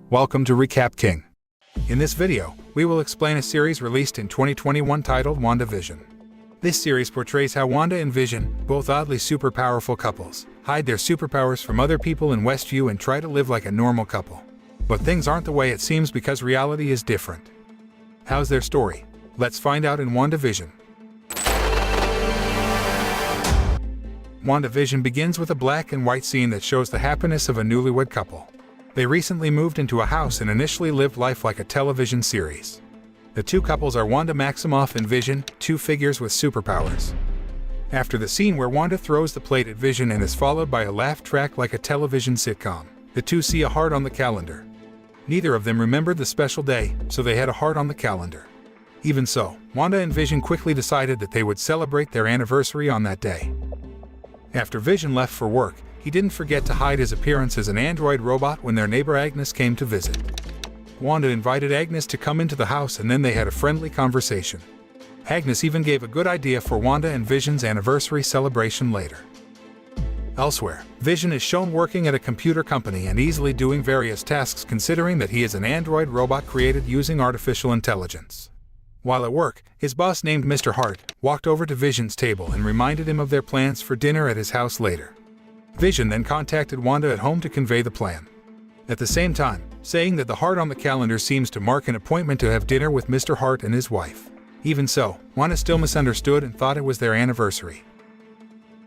Welcome to Recap King. In this video, we will explain a series released in 2021 titled WandaVision. This series portrays how Wanda and Vision, both oddly super powerful couples, hide their superpowers from other people in Westview and try to live like a normal couple. But things aren't the way it seems because reality is different. How's their story? Let's find out in WandaVision. WandaVision begins with a black and white scene that shows the happiness of a newlywed couple. They recently moved into a house and initially lived life like a television series. The two couples are Wanda Maximoff and Vision, two figures with superpowers. After the scene where Wanda throws the plate at Vision and is followed by a laugh track like a television sitcom, the two see a heart on the calendar. Neither of them remembered the special day, so they had a heart on the calendar. Even so, Wanda and Vision quickly decided that they would celebrate their anniversary on that day. After Vision left for work, he didn't forget to hide his appearance as an android robot when their neighbor Agnes came to visit. Wanda invited Agnes to come into the house and then they had a friendly conversation. Agnes even gave a good idea for Wanda and Vision's anniversary celebration later. Elsewhere, Vision is shown working at a computer company and easily doing various tasks considering that he is an android robot created using artificial intelligence. While at work, his boss named Mr. Hart walked over to Vision's table and reminded him of their plans for dinner at his house later. Vision then contacted Wanda at home to convey the plan. At the same time, saying that the heart on the calendar seems to mark an appointment to have dinner with Mr. Hart and his wife. Even so, Wanda still misunderstood and thought it was their anniversary.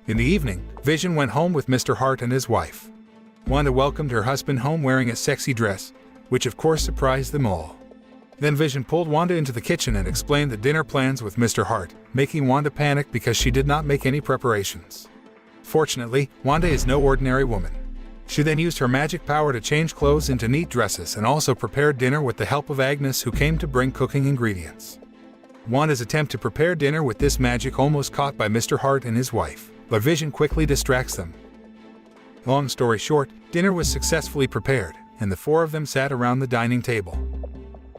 In the evening, Vision went home with Mr. Hart and his wife. Wanda welcomed her husband home wearing a sexy dress, which of course surprised them all. Then Vision pulled Wanda into the kitchen and explained the dinner plans with Mr. Hart, making Wanda panic because she did not make any preparations. Fortunately, Wanda is no ordinary woman. She then used her magic power to change clothes into neat dresses and also prepared dinner with the help of Agnes, who came to bring cooking ingredients. Wanda's attempt to prepare dinner with this magic almost caught by Mr. Hart and his wife, but Vision quickly distracts them. Long story short, dinner was successfully prepared, and the four of them sat around the dining table.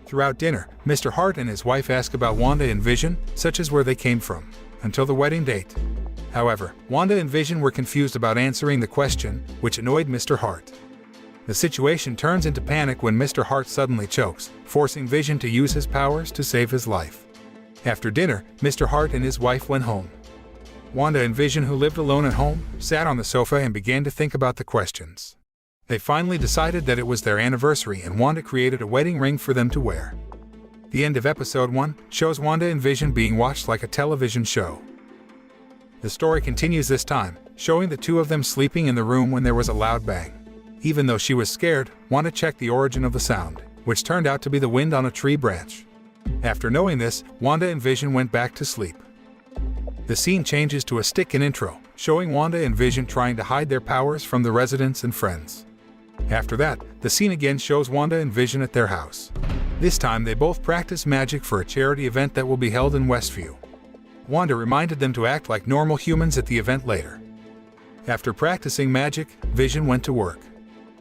Throughout dinner, Mr. Hart and his wife ask about Wanda and Vision, such as where they came from, until the wedding date. However, Wanda and Vision were confused about answering the question, which annoyed Mr. Hart. The situation turns into panic when Mr. Hart suddenly chokes, forcing Vision to use his powers to save his life. After dinner, Mr. Hart and his wife went home. Wanda and Vision, who lived alone at home, sat on the sofa and began to think about the questions. They finally decided that it was their anniversary and Wanda created a wedding ring for them to wear. The end of episode 1 shows Wanda and Vision being watched like a television show. The story continues this time, showing the two of them sleeping in the room when there was a loud bang. Even though she was scared, Wanda checked the origin of the sound, which turned out to be the wind on a tree branch. After knowing this, Wanda and Vision went back to sleep. The scene changes to a stick-in intro, showing Wanda and Vision trying to hide their powers from the residents and friends. After that, the scene again shows Wanda and Vision at their house. This time they both practice magic for a charity event that will be held in Westview. Wanda reminded them to act like normal humans at the event later. After practicing magic, Vision went to work.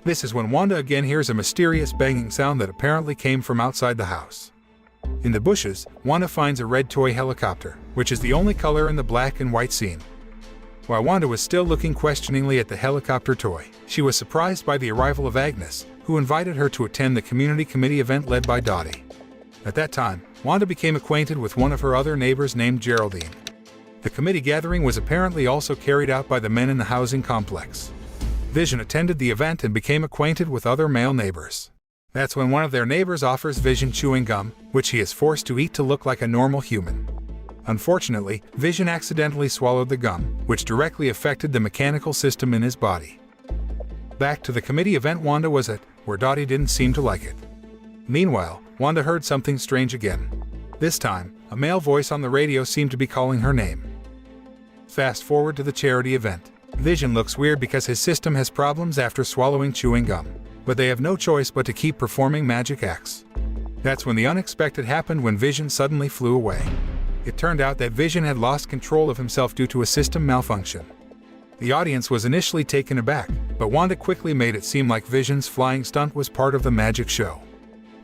This is when Wanda again hears a mysterious banging sound that apparently came from outside the house. In the bushes, Wanda finds a red toy helicopter, which is the only color in the black and white scene. While Wanda was still looking questioningly at the helicopter toy, she was surprised by the arrival of Agnes, who invited her to attend the community committee event led by Dottie. At that time, Wanda became acquainted with one of her other neighbors named Geraldine. The committee gathering was apparently also carried out by the men in the housing complex. Vision attended the event and became acquainted with other male neighbors. That's when one of their neighbors offers Vision chewing gum, which he is forced to eat to look like a normal human. Unfortunately, Vision accidentally swallowed the gum, which directly affected the mechanical system in his body. Back to the committee event Wanda was at, where Dottie didn't seem to like it. Meanwhile, Wanda heard something strange again. This time, a male voice on the radio seemed to be calling her name. Fast forward to the charity event. Vision looks weird because his system has problems after swallowing chewing gum, but they have no choice but to keep performing magic acts. That's when the unexpected happened when Vision suddenly flew away. It turned out that Vision had lost control of himself due to a system malfunction. The audience was initially taken aback, but Wanda quickly made it seem like Vision's flying stunt was part of the magic show.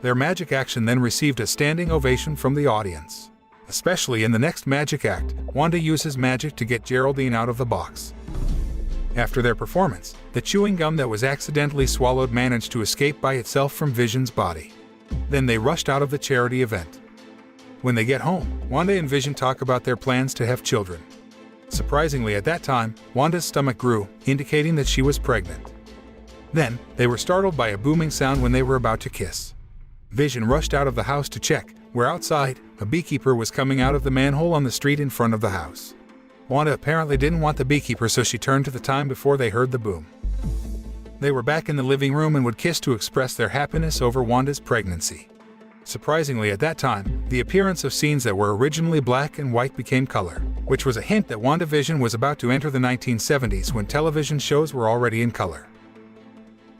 Their magic action then received a standing ovation from the audience. Especially in the next magic act, Wanda uses magic to get Geraldine out of the box. After their performance, the chewing gum that was accidentally swallowed managed to escape by itself from Vision's body. Then they rushed out of the charity event. When they get home, Wanda and Vision talk about their plans to have children. Surprisingly, at that time, Wanda's stomach grew, indicating that she was pregnant. Then, they were startled by a booming sound when they were about to kiss. Vision rushed out of the house to check, where outside, a beekeeper was coming out of the manhole on the street in front of the house. Wanda apparently didn't want the beekeeper, so she turned to the time before they heard the boom. They were back in the living room and would kiss to express their happiness over Wanda's pregnancy. Surprisingly, at that time, the appearance of scenes that were originally black and white became color, which was a hint that WandaVision was about to enter the 1970s when television shows were already in color.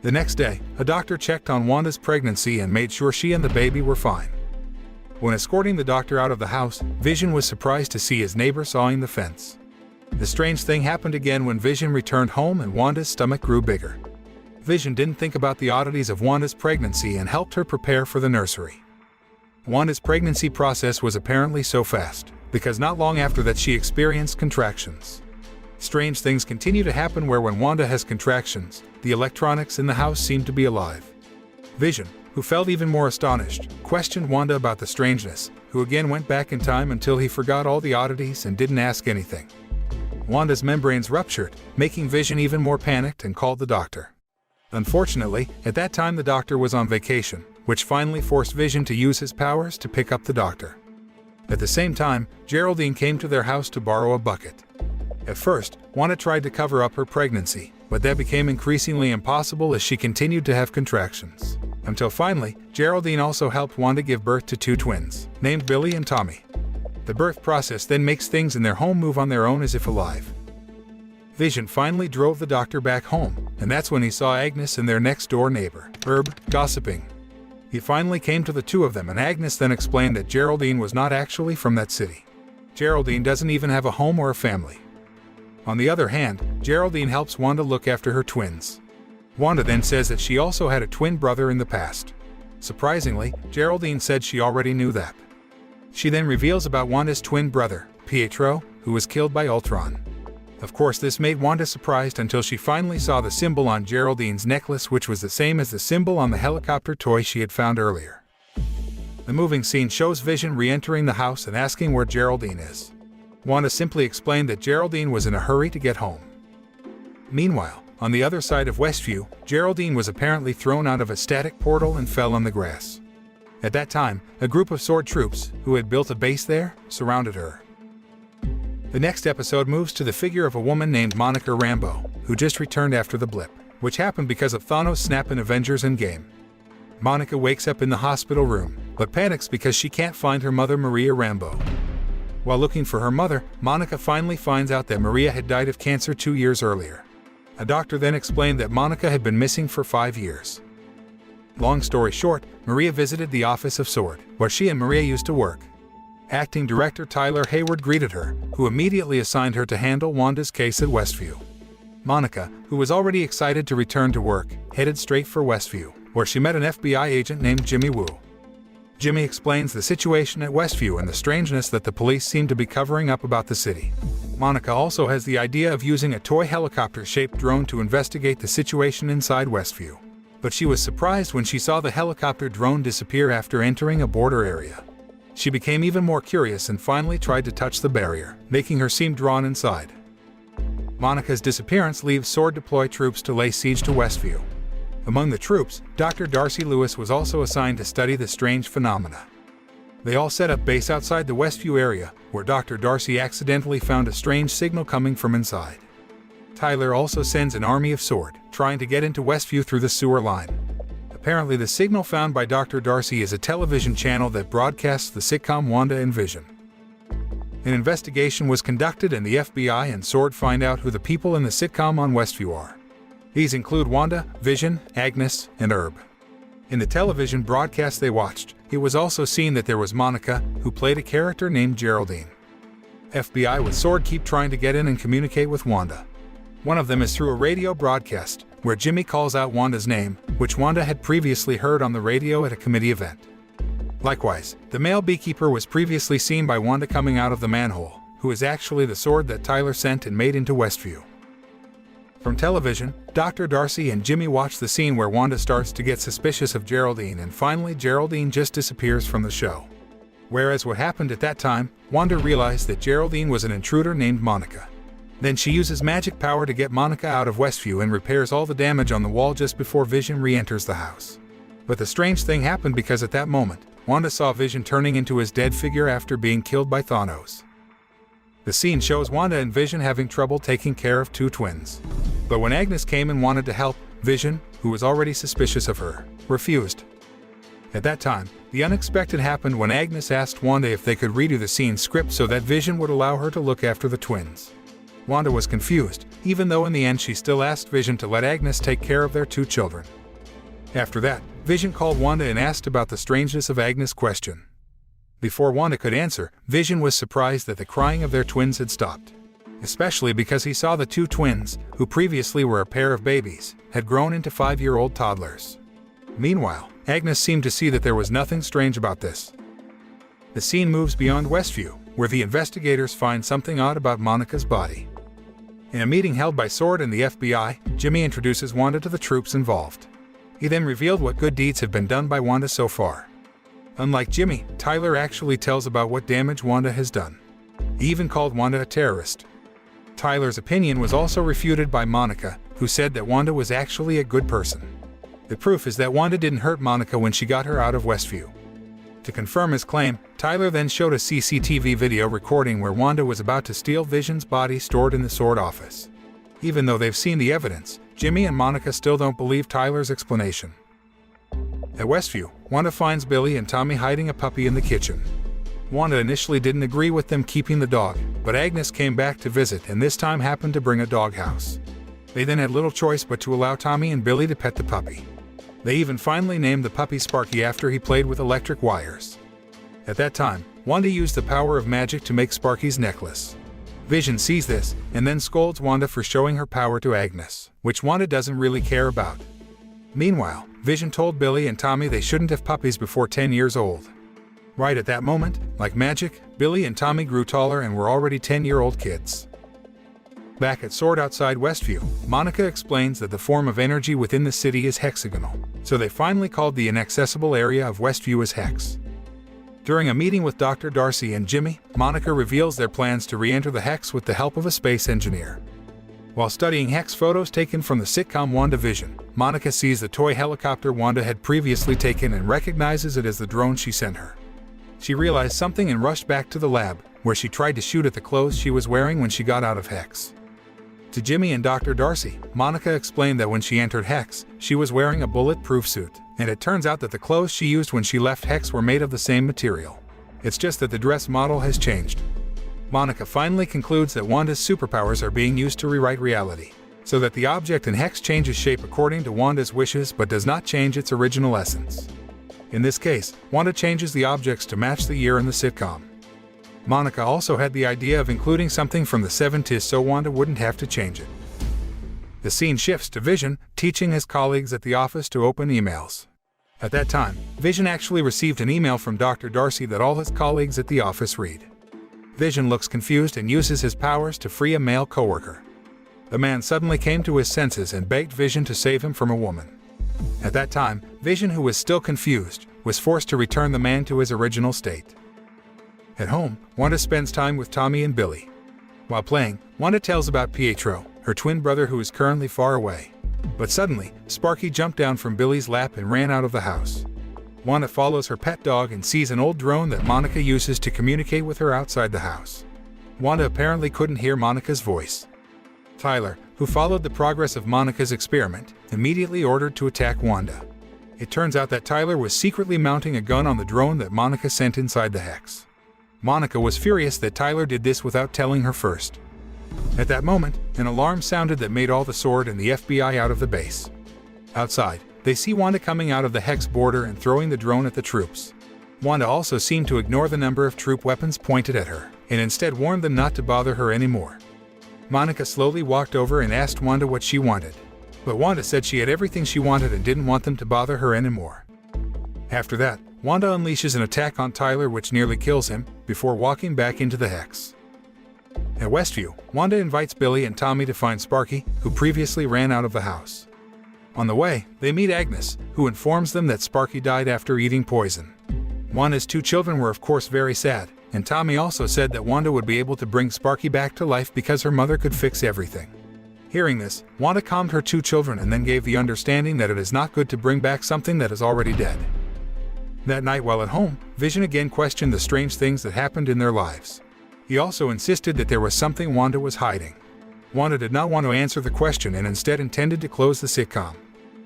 The next day, a doctor checked on Wanda's pregnancy and made sure she and the baby were fine. When escorting the doctor out of the house, Vision was surprised to see his neighbor sawing the fence. The strange thing happened again when Vision returned home and Wanda's stomach grew bigger. Vision didn't think about the oddities of Wanda's pregnancy and helped her prepare for the nursery. Wanda's pregnancy process was apparently so fast, because not long after that she experienced contractions. Strange things continue to happen where when Wanda has contractions, the electronics in the house seem to be alive. Vision, who felt even more astonished, questioned Wanda about the strangeness, who again went back in time until he forgot all the oddities and didn't ask anything. Wanda's membranes ruptured, making Vision even more panicked and called the doctor. Unfortunately, at that time the doctor was on vacation, which finally forced Vision to use his powers to pick up the doctor. At the same time, Geraldine came to their house to borrow a bucket. At first, Wanda tried to cover up her pregnancy, but that became increasingly impossible as she continued to have contractions. Until finally, Geraldine also helped Wanda give birth to two twins, named Billy and Tommy. The birth process then makes things in their home move on their own as if alive. Vision finally drove the doctor back home, and that's when he saw Agnes and their next-door neighbor, Herb, gossiping. He finally came to the two of them, and Agnes then explained that Geraldine was not actually from that city. Geraldine doesn't even have a home or a family. On the other hand, Geraldine helps Wanda look after her twins. Wanda then says that she also had a twin brother in the past. Surprisingly, Geraldine said she already knew that. She then reveals about Wanda's twin brother, Pietro, who was killed by Ultron. Of course, this made Wanda surprised until she finally saw the symbol on Geraldine's necklace, which was the same as the symbol on the helicopter toy she had found earlier. The moving scene shows Vision re-entering the house and asking where Geraldine is. Wanda simply explained that Geraldine was in a hurry to get home. Meanwhile, on the other side of Westview, Geraldine was apparently thrown out of a static portal and fell on the grass. At that time, a group of S.W.O.R.D troops, who had built a base there, surrounded her. The next episode moves to the figure of a woman named Monica Rambeau, who just returned after the blip, which happened because of Thanos' snap in Avengers Endgame. Monica wakes up in the hospital room, but panics because she can't find her mother Maria Rambeau. While looking for her mother, Monica finally finds out that Maria had died of cancer 2 years earlier. A doctor then explained that Monica had been missing for 5 years. Long story short, Maria visited the office of S.W.O.R.D, where she and Maria used to work. Acting director Tyler Hayward greeted her, who immediately assigned her to handle Wanda's case at Westview. Monica, who was already excited to return to work, headed straight for Westview, where she met an FBI agent named Jimmy Woo. Jimmy explains the situation at Westview and the strangeness that the police seem to be covering up about the city. Monica also has the idea of using a toy helicopter-shaped drone to investigate the situation inside Westview. But she was surprised when she saw the helicopter drone disappear after entering a border area. She became even more curious and finally tried to touch the barrier, making her seem drawn inside. Monica's disappearance leaves S.W.O.R.D deploy troops to lay siege to Westview. Among the troops, Dr. Darcy Lewis was also assigned to study the strange phenomena. They all set up base outside the Westview area, where Dr. Darcy accidentally found a strange signal coming from inside. Tyler also sends an army of S.W.O.R.D, trying to get into Westview through the sewer line. Apparently, the signal found by Dr. Darcy is a television channel that broadcasts the sitcom Wanda and Vision. An investigation was conducted and the FBI and S.W.O.R.D find out who the people in the sitcom on Westview are. These include Wanda, Vision, Agnes, and Herb. In the television broadcast they watched, it was also seen that there was Monica, who played a character named Geraldine. FBI with S.W.O.R.D keep trying to get in and communicate with Wanda. One of them is through a radio broadcast, where Jimmy calls out Wanda's name, which Wanda had previously heard on the radio at a committee event. Likewise, the male beekeeper was previously seen by Wanda coming out of the manhole, who is actually the S.W.O.R.D that Tyler sent and made into Westview. From television, Dr. Darcy and Jimmy watch the scene where Wanda starts to get suspicious of Geraldine, and finally Geraldine just disappears from the show. Whereas what happened at that time, Wanda realized that Geraldine was an intruder named Monica. Then she uses magic power to get Monica out of Westview and repairs all the damage on the wall just before Vision re-enters the house. But the strange thing happened because at that moment, Wanda saw Vision turning into his dead figure after being killed by Thanos. The scene shows Wanda and Vision having trouble taking care of two twins. But when Agnes came and wanted to help, Vision, who was already suspicious of her, refused. At that time, the unexpected happened when Agnes asked Wanda if they could redo the scene script so that Vision would allow her to look after the twins. Wanda was confused, even though in the end she still asked Vision to let Agnes take care of their two children. After that, Vision called Wanda and asked about the strangeness of Agnes' question. Before Wanda could answer, Vision was surprised that the crying of their twins had stopped. Especially because he saw the two twins, who previously were a pair of babies, had grown into 5-year-old toddlers. Meanwhile, Agnes seemed to see that there was nothing strange about this. The scene moves beyond Westview, where the investigators find something odd about Monica's body. In a meeting held by S.W.O.R.D and the FBI, Jimmy introduces Wanda to the troops involved. He then revealed what good deeds have been done by Wanda so far. Unlike Jimmy, Tyler actually tells about what damage Wanda has done. He even called Wanda a terrorist. Tyler's opinion was also refuted by Monica, who said that Wanda was actually a good person. The proof is that Wanda didn't hurt Monica when she got her out of Westview. To confirm his claim, Tyler then showed a CCTV video recording where Wanda was about to steal Vision's body stored in the S.W.O.R.D office. Even though they've seen the evidence, Jimmy and Monica still don't believe Tyler's explanation. At Westview, Wanda finds Billy and Tommy hiding a puppy in the kitchen. Wanda initially didn't agree with them keeping the dog, but Agnes came back to visit and this time happened to bring a doghouse. They then had little choice but to allow Tommy and Billy to pet the puppy. They even finally named the puppy Sparky after he played with electric wires. At that time, Wanda used the power of magic to make Sparky's necklace. Vision sees this and then scolds Wanda for showing her power to Agnes, which Wanda doesn't really care about. Meanwhile, Vision told Billy and Tommy they shouldn't have puppies before 10 years old. Right at that moment, like magic, Billy and Tommy grew taller and were already 10-year-old kids. Back at S.W.O.R.D outside Westview, Monica explains that the form of energy within the city is hexagonal, so they finally called the inaccessible area of Westview as Hex. During a meeting with Dr. Darcy and Jimmy, Monica reveals their plans to re-enter the Hex with the help of a space engineer. While studying Hex photos taken from the sitcom WandaVision, Monica sees the toy helicopter Wanda had previously taken and recognizes it as the drone she sent her. She realized something and rushed back to the lab, where she tried to shoot at the clothes she was wearing when she got out of Hex. To Jimmy and Dr. Darcy, Monica explained that when she entered Hex, she was wearing a bulletproof suit, and it turns out that the clothes she used when she left Hex were made of the same material. It's just that the dress model has changed. Monica finally concludes that Wanda's superpowers are being used to rewrite reality, so that the object in Hex changes shape according to Wanda's wishes but does not change its original essence. In this case, Wanda changes the objects to match the year in the sitcom. Monica also had the idea of including something from the 70s so Wanda wouldn't have to change it. The scene shifts to Vision, teaching his colleagues at the office to open emails. At that time, Vision actually received an email from Dr. Darcy that all his colleagues at the office read. Vision looks confused and uses his powers to free a male coworker. The man suddenly came to his senses and begged Vision to save him from a woman. At that time, Vision, who was still confused, was forced to return the man to his original state. At home, Wanda spends time with Tommy and Billy. While playing, Wanda tells about Pietro, her twin brother who is currently far away. But suddenly, Sparky jumped down from Billy's lap and ran out of the house. Wanda follows her pet dog and sees an old drone that Monica uses to communicate with her outside the house. Wanda apparently couldn't hear Monica's voice. Tyler, who followed the progress of Monica's experiment, immediately ordered to attack Wanda. It turns out that Tyler was secretly mounting a gun on the drone that Monica sent inside the Hex. Monica was furious that Tyler did this without telling her first. At that moment, an alarm sounded that made all the S.W.O.R.D and the FBI out of the base. Outside, they see Wanda coming out of the Hex border and throwing the drone at the troops. Wanda also seemed to ignore the number of troop weapons pointed at her, and instead warned them not to bother her anymore. Monica slowly walked over and asked Wanda what she wanted. But Wanda said she had everything she wanted and didn't want them to bother her anymore. After that, Wanda unleashes an attack on Tyler which nearly kills him, before walking back into the Hex. At Westview, Wanda invites Billy and Tommy to find Sparky, who previously ran out of the house. On the way, they meet Agnes, who informs them that Sparky died after eating poison. Wanda's 2 children were of course very sad, and Tommy also said that Wanda would be able to bring Sparky back to life because her mother could fix everything. Hearing this, Wanda calmed her 2 children and then gave the understanding that it is not good to bring back something that is already dead. That night while at home, Vision again questioned the strange things that happened in their lives. He also insisted that there was something Wanda was hiding. Wanda did not want to answer the question and instead intended to close the sitcom.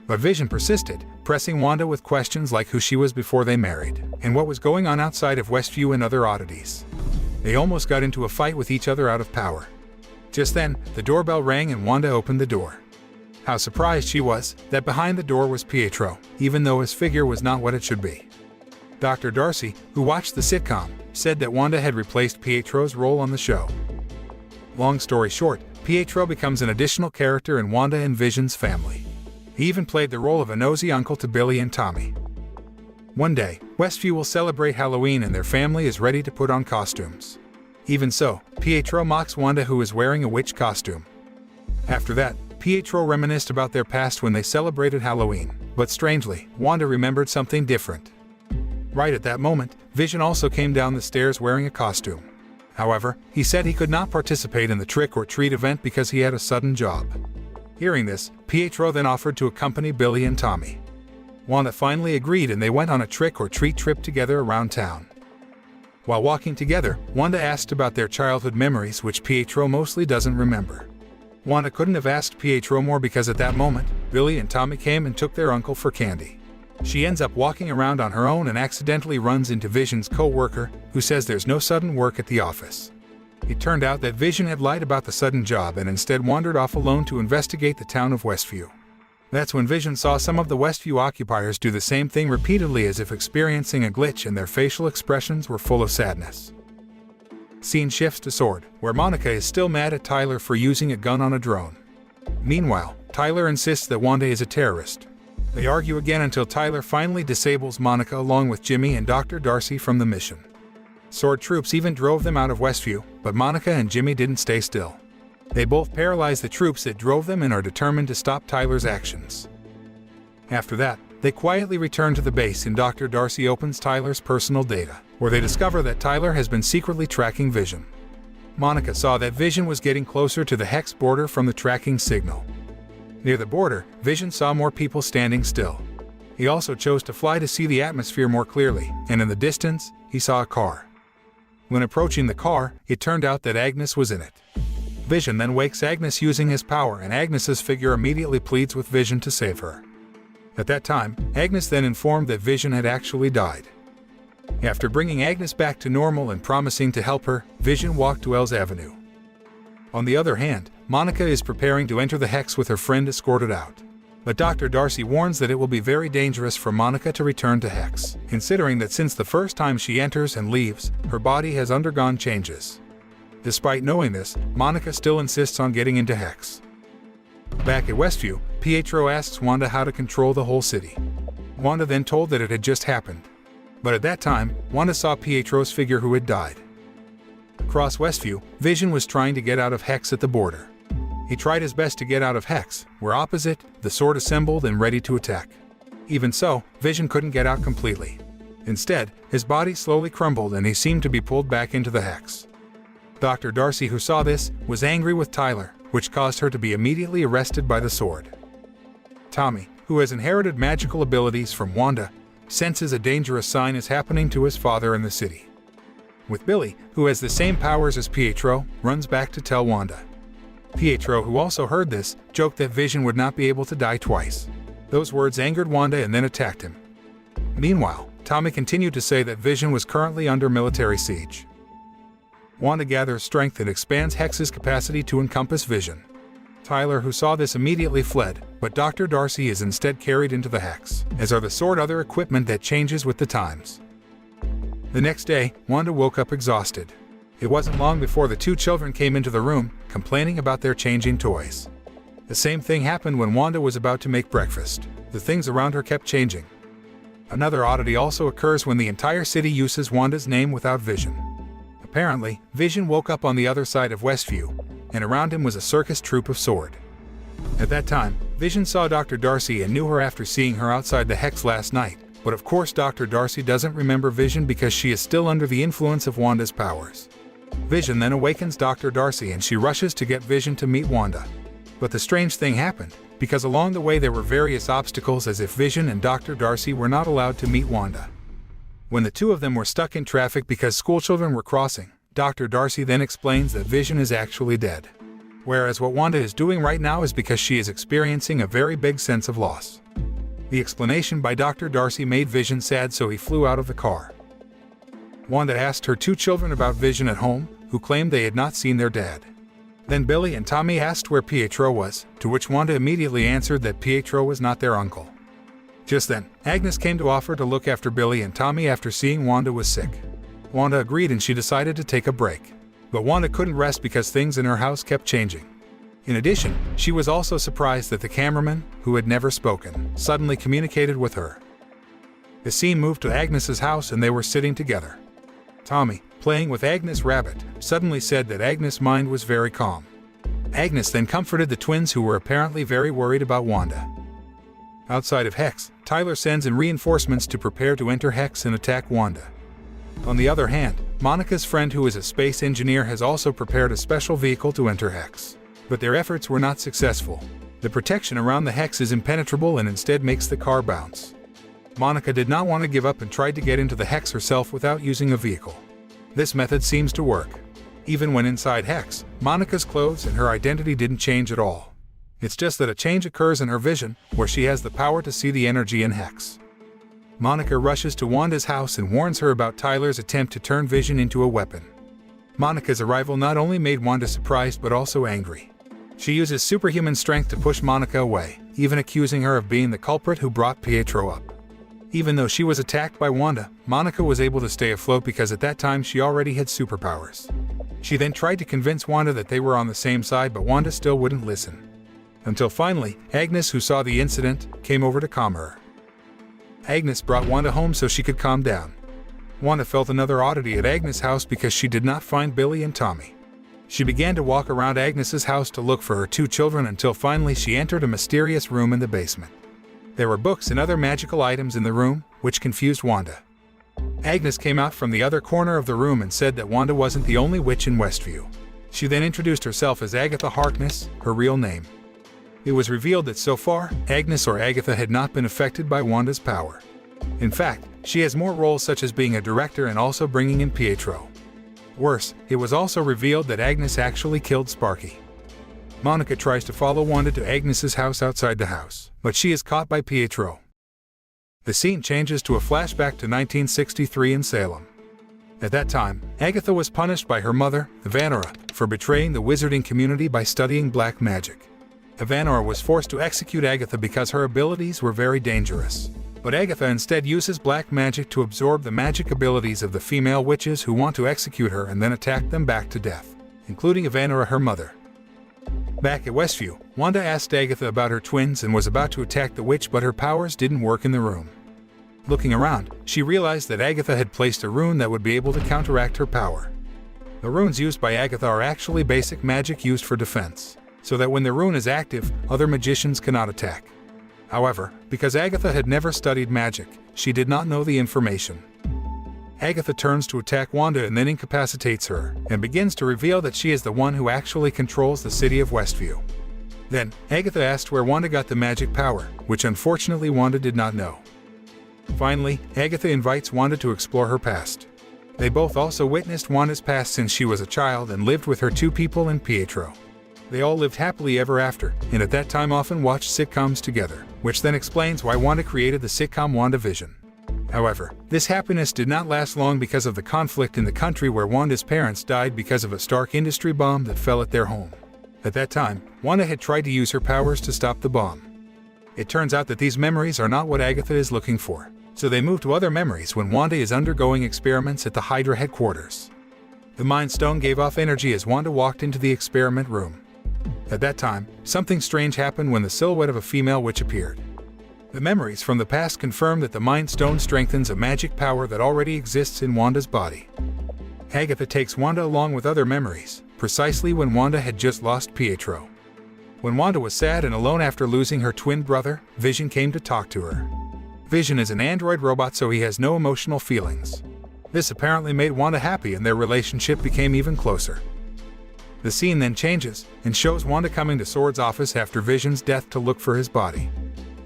But Vision persisted, pressing Wanda with questions like who she was before they married, and what was going on outside of Westview and other oddities. They almost got into a fight with each other out of power. Just then, the doorbell rang and Wanda opened the door. How surprised she was that behind the door was Pietro, even though his figure was not what it should be. Dr. Darcy, who watched the sitcom, said that Wanda had replaced Pietro's role on the show. Long story short, Pietro becomes an additional character in Wanda and Vision's family. He even played the role of a nosy uncle to Billy and Tommy. One day, Westview will celebrate Halloween and their family is ready to put on costumes. Even so, Pietro mocks Wanda, who is wearing a witch costume. After that, Pietro reminisced about their past when they celebrated Halloween, but strangely, Wanda remembered something different. Right at that moment, Vision also came down the stairs wearing a costume. However, he said he could not participate in the trick-or-treat event because he had a sudden job. Hearing this, Pietro then offered to accompany Billy and Tommy. Wanda finally agreed and they went on a trick-or-treat trip together around town. While walking together, Wanda asked about their childhood memories, which Pietro mostly doesn't remember. Wanda couldn't have asked Pietro more because at that moment, Billy and Tommy came and took their uncle for candy. She ends up walking around on her own and accidentally runs into Vision's co-worker, who says there's no sudden work at the office. It turned out that Vision had lied about the sudden job and instead wandered off alone to investigate the town of Westview. That's when Vision saw some of the Westview occupiers do the same thing repeatedly as if experiencing a glitch, and their facial expressions were full of sadness. Scene shifts to S.W.O.R.D, where Monica is still mad at Tyler for using a gun on a drone. Meanwhile, Tyler insists that Wanda is a terrorist. They argue again until Tyler finally disables Monica along with Jimmy and Dr. Darcy from the mission. S.W.O.R.D troops even drove them out of Westview, but Monica and Jimmy didn't stay still. They both paralyzed the troops that drove them and are determined to stop Tyler's actions. After that, they quietly return to the base and Dr. Darcy opens Tyler's personal data, where they discover that Tyler has been secretly tracking Vision. Monica saw that Vision was getting closer to the Hex border from the tracking signal. Near the border, Vision saw more people standing still. He also chose to fly to see the atmosphere more clearly, and in the distance, he saw a car. When approaching the car, it turned out that Agnes was in it. Vision then wakes Agnes using his power, and Agnes's figure immediately pleads with Vision to save her. At that time, Agnes then informed that Vision had actually died. After bringing Agnes back to normal and promising to help her, Vision walked to Ells Avenue. On the other hand, Monica is preparing to enter the Hex with her friend escorted out. But Dr. Darcy warns that it will be very dangerous for Monica to return to Hex, considering that since the first time she enters and leaves, her body has undergone changes. Despite knowing this, Monica still insists on getting into Hex. Back at Westview, Pietro asks Wanda how to control the whole city. Wanda then told that it had just happened. But at that time, Wanda saw Pietro's figure who had died. Across Westview, Vision was trying to get out of Hex at the border. He tried his best to get out of Hex, where opposite, the S.W.O.R.D assembled and ready to attack. Even so, Vision couldn't get out completely. Instead, his body slowly crumbled and he seemed to be pulled back into the Hex. Dr. Darcy, who saw this, was angry with Tyler, which caused her to be immediately arrested by the S.W.O.R.D. Tommy, who has inherited magical abilities from Wanda, senses a dangerous sign is happening to his father in the city. With Billy, who has the same powers as Pietro, runs back to tell Wanda. Pietro, who also heard this, joked that Vision would not be able to die twice. Those words angered Wanda and then attacked him. Meanwhile, Tommy continued to say that Vision was currently under military siege. Wanda gathers strength and expands Hex's capacity to encompass Vision. Tyler, who saw this, immediately fled, but Dr. Darcy is instead carried into the Hex, as are the S.W.O.R.D other equipment that changes with the times. The next day, Wanda woke up exhausted. It wasn't long before the 2 children came into the room, complaining about their changing toys. The same thing happened when Wanda was about to make breakfast. The things around her kept changing. Another oddity also occurs when the entire city uses Wanda's name without Vision. Apparently, Vision woke up on the other side of Westview, and around him was a circus troupe of S.W.O.R.D. At that time, Vision saw Dr. Darcy and knew her after seeing her outside the hex last night, but of course Dr. Darcy doesn't remember Vision because she is still under the influence of Wanda's powers. Vision then awakens Dr. Darcy and she rushes to get Vision to meet Wanda. But the strange thing happened, because along the way there were various obstacles as if Vision and Dr. Darcy were not allowed to meet Wanda. When the two of them were stuck in traffic because schoolchildren were crossing, Dr. Darcy then explains that Vision is actually dead. Whereas what Wanda is doing right now is because she is experiencing a very big sense of loss. The explanation by Dr. Darcy made Vision sad, so he flew out of the car. Wanda asked her two children about Vision at home, who claimed they had not seen their dad. Then Billy and Tommy asked where Pietro was, to which Wanda immediately answered that Pietro was not their uncle. Just then, Agnes came to offer to look after Billy and Tommy after seeing Wanda was sick. Wanda agreed and she decided to take a break. But Wanda couldn't rest because things in her house kept changing. In addition, she was also surprised that the cameraman, who had never spoken, suddenly communicated with her. The scene moved to Agnes's house and they were sitting together. Tommy, playing with Agnes' rabbit, suddenly said that Agnes' mind was very calm. Agnes then comforted the twins who were apparently very worried about Wanda. Outside of Hex, Tyler sends in reinforcements to prepare to enter Hex and attack Wanda. On the other hand, Monica's friend, who is a space engineer, has also prepared a special vehicle to enter Hex. But their efforts were not successful. The protection around the Hex is impenetrable and instead makes the car bounce. Monica did not want to give up and tried to get into the Hex herself without using a vehicle. This method seems to work. Even when inside Hex, Monica's clothes and her identity didn't change at all. It's just that a change occurs in her vision, where she has the power to see the energy in Hex. Monica rushes to Wanda's house and warns her about Tyler's attempt to turn Vision into a weapon. Monica's arrival not only made Wanda surprised but also angry. She uses superhuman strength to push Monica away, even accusing her of being the culprit who brought Pietro up. Even though she was attacked by Wanda, Monica was able to stay afloat because at that time she already had superpowers. She then tried to convince Wanda that they were on the same side, but Wanda still wouldn't listen. Until finally, Agnes, who saw the incident, came over to calm her. Agnes brought Wanda home so she could calm down. Wanda felt another oddity at Agnes' house because she did not find Billy and Tommy. She began to walk around Agnes's house to look for her two children until finally she entered a mysterious room in the basement. There were books and other magical items in the room, which confused Wanda. Agnes came out from the other corner of the room and said that Wanda wasn't the only witch in Westview. She then introduced herself as Agatha Harkness, her real name. It was revealed that so far, Agnes or Agatha had not been affected by Wanda's power. In fact, she has more roles such as being a director and also bringing in Pietro. Worse, it was also revealed that Agnes actually killed Sparky. Monica tries to follow Wanda to Agnes's house outside the house, but she is caught by Pietro. The scene changes to a flashback to 1963 in Salem. At that time, Agatha was punished by her mother, Evanora, for betraying the wizarding community by studying black magic. Evanora was forced to execute Agatha because her abilities were very dangerous. But Agatha instead uses black magic to absorb the magic abilities of the female witches who want to execute her and then attack them back to death, including Evanora, her mother. Back at Westview, Wanda asked Agatha about her twins and was about to attack the witch, but her powers didn't work in the room. Looking around, she realized that Agatha had placed a rune that would be able to counteract her power. The runes used by Agatha are actually basic magic used for defense, so that when the rune is active, other magicians cannot attack. However, because Agatha had never studied magic, she did not know the information. Agatha turns to attack Wanda and then incapacitates her, and begins to reveal that she is the one who actually controls the city of Westview. Then, Agatha asked where Wanda got the magic power, which unfortunately Wanda did not know. Finally, Agatha invites Wanda to explore her past. They both also witnessed Wanda's past since she was a child and lived with her two people and Pietro. They all lived happily ever after, and at that time often watched sitcoms together, which then explains why Wanda created the sitcom WandaVision. However, this happiness did not last long because of the conflict in the country where Wanda's parents died because of a Stark Industry bomb that fell at their home. At that time, Wanda had tried to use her powers to stop the bomb. It turns out that these memories are not what Agatha is looking for, so they move to other memories when Wanda is undergoing experiments at the Hydra headquarters. The Mind Stone gave off energy as Wanda walked into the experiment room. At that time, something strange happened when the silhouette of a female witch appeared. The memories from the past confirm that the Mind Stone strengthens a magic power that already exists in Wanda's body. Agatha takes Wanda along with other memories, precisely when Wanda had just lost Pietro. When Wanda was sad and alone after losing her twin brother, Vision came to talk to her. Vision is an android robot, so he has no emotional feelings. This apparently made Wanda happy and their relationship became even closer. The scene then changes and shows Wanda coming to S.W.O.R.D's office after Vision's death to look for his body.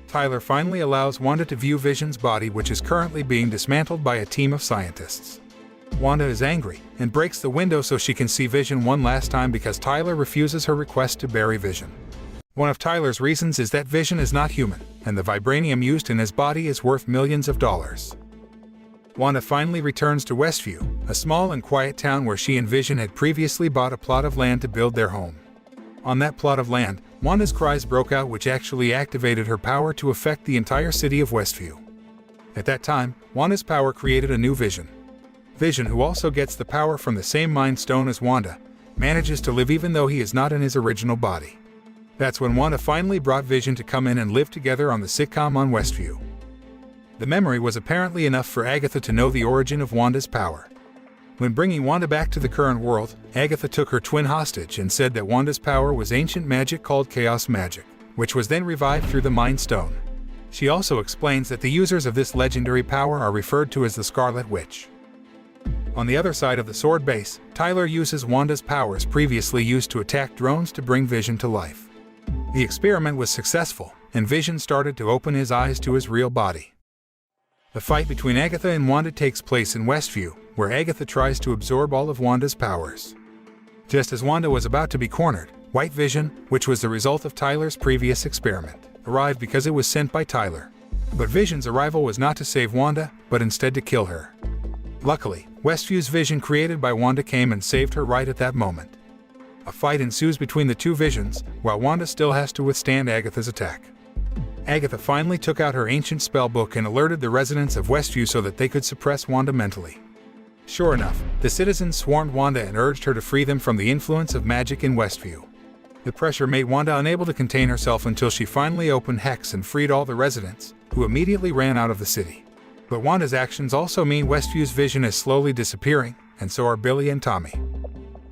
Tyler finally allows Wanda to view Vision's body, which is currently being dismantled by a team of scientists. Wanda is angry and breaks the window so she can see Vision one last time because Tyler refuses her request to bury Vision. One of Tyler's reasons is that Vision is not human, and the vibranium used in his body is worth millions of dollars. Wanda finally returns to Westview, a small and quiet town where she and Vision had previously bought a plot of land to build their home. On that plot of land, Wanda's cries broke out, which actually activated her power to affect the entire city of Westview. At that time, Wanda's power created a new Vision. Vision, who also gets the power from the same Mind Stone as Wanda, manages to live even though he is not in his original body. That's when Wanda finally brought Vision to come in and live together on the sitcom on Westview. The memory was apparently enough for Agatha to know the origin of Wanda's power. When bringing Wanda back to the current world, Agatha took her twin hostage and said that Wanda's power was ancient magic called chaos magic, which was then revived through the Mind Stone. She also explains that the users of this legendary power are referred to as the Scarlet Witch. On the other side of the S.W.O.R.D base, Tyler uses Wanda's powers previously used to attack drones to bring Vision to life. The experiment was successful, and Vision started to open his eyes to his real body. The fight between Agatha and Wanda takes place in Westview, where Agatha tries to absorb all of Wanda's powers. Just as Wanda was about to be cornered, White Vision, which was the result of Tyler's previous experiment, arrived because it was sent by Tyler. But Vision's arrival was not to save Wanda, but instead to kill her. Luckily, Westview's Vision created by Wanda came and saved her right at that moment. A fight ensues between the two Visions, while Wanda still has to withstand Agatha's attack. Agatha finally took out her ancient spell book and alerted the residents of Westview so that they could suppress Wanda mentally. Sure enough, the citizens swarmed Wanda and urged her to free them from the influence of magic in Westview. The pressure made Wanda unable to contain herself until she finally opened Hex and freed all the residents, who immediately ran out of the city. But Wanda's actions also mean Westview's Vision is slowly disappearing, and so are Billy and Tommy.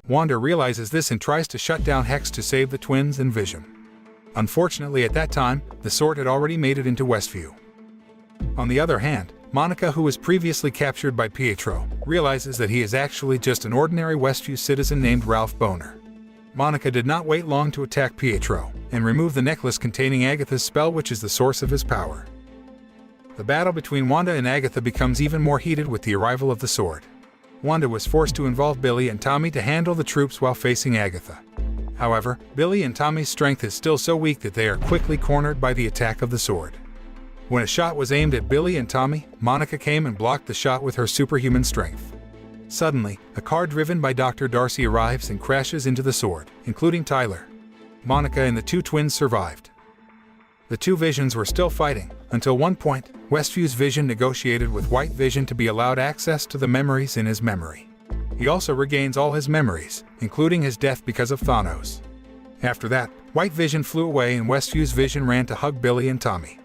Wanda realizes this and tries to shut down Hex to save the twins and Vision. Unfortunately, at that time, the S.W.O.R.D had already made it into Westview. On the other hand, Monica, who was previously captured by Pietro, realizes that he is actually just an ordinary Westview citizen named Ralph Boner. Monica did not wait long to attack Pietro and remove the necklace containing Agatha's spell, which is the source of his power. The battle between Wanda and Agatha becomes even more heated with the arrival of the S.W.O.R.D. Wanda was forced to involve Billy and Tommy to handle the troops while facing Agatha. However, Billy and Tommy's strength is still so weak that they are quickly cornered by the attack of the S.W.O.R.D. When a shot was aimed at Billy and Tommy, Monica came and blocked the shot with her superhuman strength. Suddenly, a car driven by Dr. Darcy arrives and crashes into the S.W.O.R.D, including Tyler. Monica and the two twins survived. The two Visions were still fighting, until one point, Westview's Vision negotiated with White Vision to be allowed access to the memories in his memory. He also regains all his memories, including his death because of Thanos. After that, White Vision flew away and Westview's Vision ran to hug Billy and Tommy.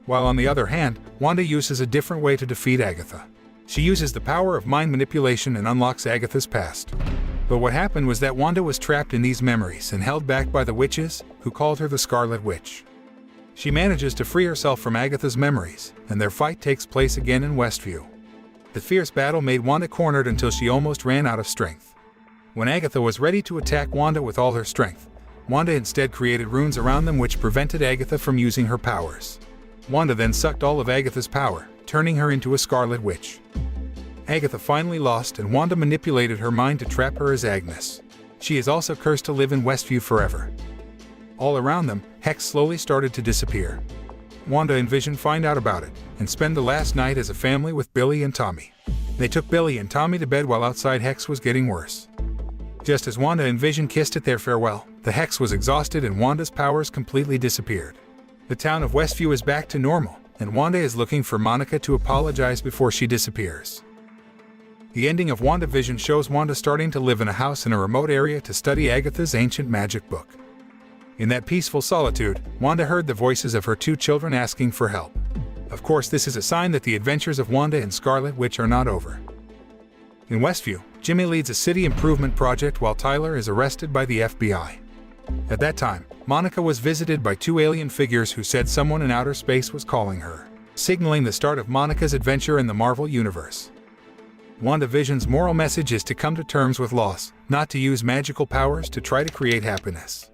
While on the other hand, Wanda uses a different way to defeat Agatha. She uses the power of mind manipulation and unlocks Agatha's past. But what happened was that Wanda was trapped in these memories and held back by the witches, who called her the Scarlet Witch. She manages to free herself from Agatha's memories, and their fight takes place again in Westview. The fierce battle made Wanda cornered until she almost ran out of strength. When Agatha was ready to attack Wanda with all her strength, Wanda instead created runes around them which prevented Agatha from using her powers. Wanda then sucked all of Agatha's power, turning her into a Scarlet Witch. Agatha finally lost and Wanda manipulated her mind to trap her as Agnes. She is also cursed to live in Westview forever. All around them, Hex slowly started to disappear. Wanda and Vision find out about it, and spend the last night as a family with Billy and Tommy. They took Billy and Tommy to bed while outside Hex was getting worse. Just as Wanda and Vision kissed at their farewell, the Hex was exhausted and Wanda's powers completely disappeared. The town of Westview is back to normal, and Wanda is looking for Monica to apologize before she disappears. The ending of WandaVision shows Wanda starting to live in a house in a remote area to study Agatha's ancient magic book. In that peaceful solitude, Wanda heard the voices of her two children asking for help. Of course, this is a sign that the adventures of Wanda and Scarlet Witch are not over. In Westview, Jimmy leads a city improvement project while Tyler is arrested by the FBI. At that time, Monica was visited by two alien figures who said someone in outer space was calling her, signaling the start of Monica's adventure in the Marvel Universe. WandaVision's moral message is to come to terms with loss, not to use magical powers to try to create happiness.